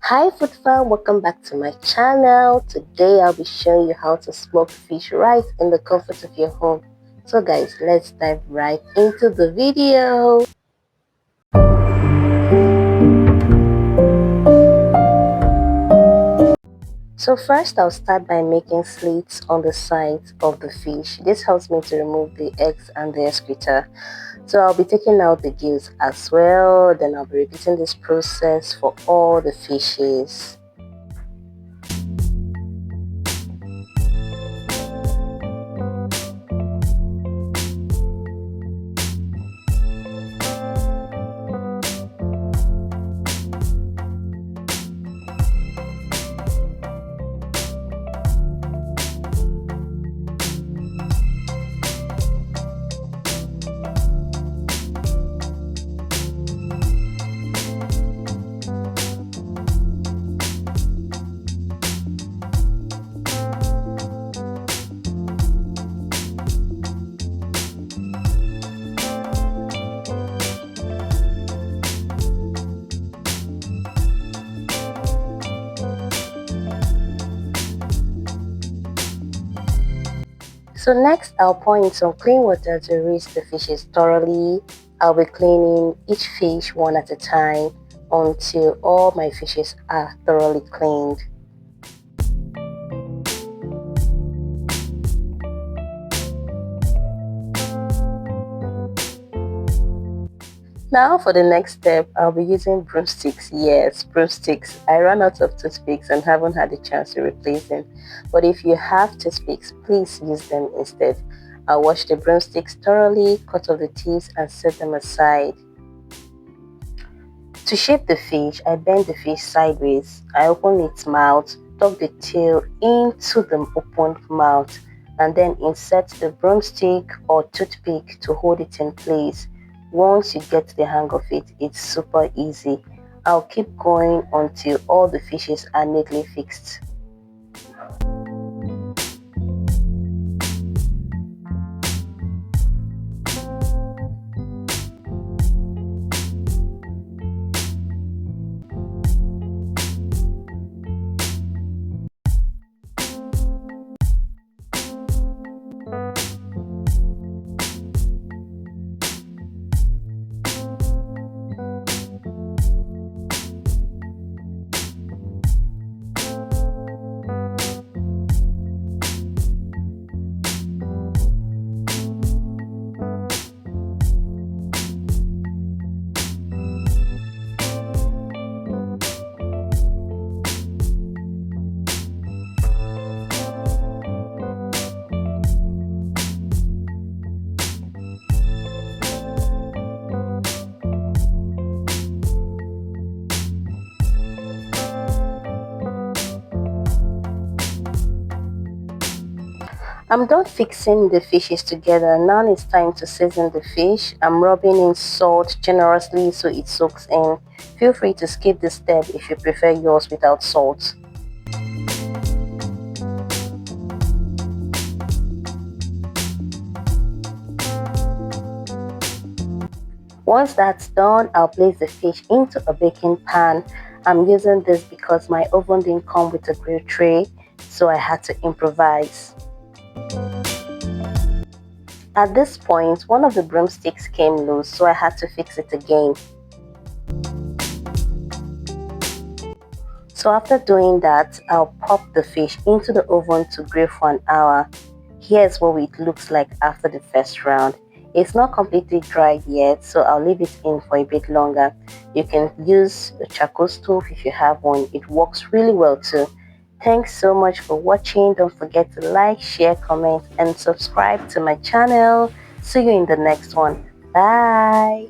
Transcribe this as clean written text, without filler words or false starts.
Hi food fan, welcome back to my channel. Today I'll be showing you how to smoke fish right in the comfort of your home. So guys, let's dive right into the video. So first I'll start by making slits on the sides of the fish. This helps me to remove the eggs and the excreta. So I'll be taking out the gills as well. Then I'll be repeating this process for all the fishes. So next, I'll pour in some clean water to rinse the fishes thoroughly. I'll be cleaning each fish one at a time until all my fishes are thoroughly cleaned. Now for the next step, I'll be using broomsticks. Yes, broomsticks. I ran out of toothpicks and haven't had a chance to replace them. But if you have toothpicks, please use them instead. I'll wash the broomsticks thoroughly, cut off the tips and set them aside. To shape the fish, I bend the fish sideways. I open its mouth, tuck the tail into the opened mouth, and then insert the broomstick or toothpick to hold it in place. Once you get the hang of it, it's super easy. I'll keep going until all the fishes are neatly fixed. I'm done fixing the fishes together. Now it's time to season the fish. I'm rubbing in salt generously so it soaks in. Feel free to skip this step if you prefer yours without salt. Once that's done, I'll place the fish into a baking pan. I'm using this because my oven didn't come with a grill tray, so I had to improvise. At this point, one of the broomsticks came loose, so I had to fix it again. So after doing that, I'll pop the fish into the oven to grill for an hour. Here's what it looks like after the first round. It's not completely dried yet, so I'll leave it in for a bit longer. You can use a charcoal stove if you have one. It works really well too. Thanks so much for watching. Don't forget to like, share, comment, and subscribe to my channel. See you in the next one. Bye.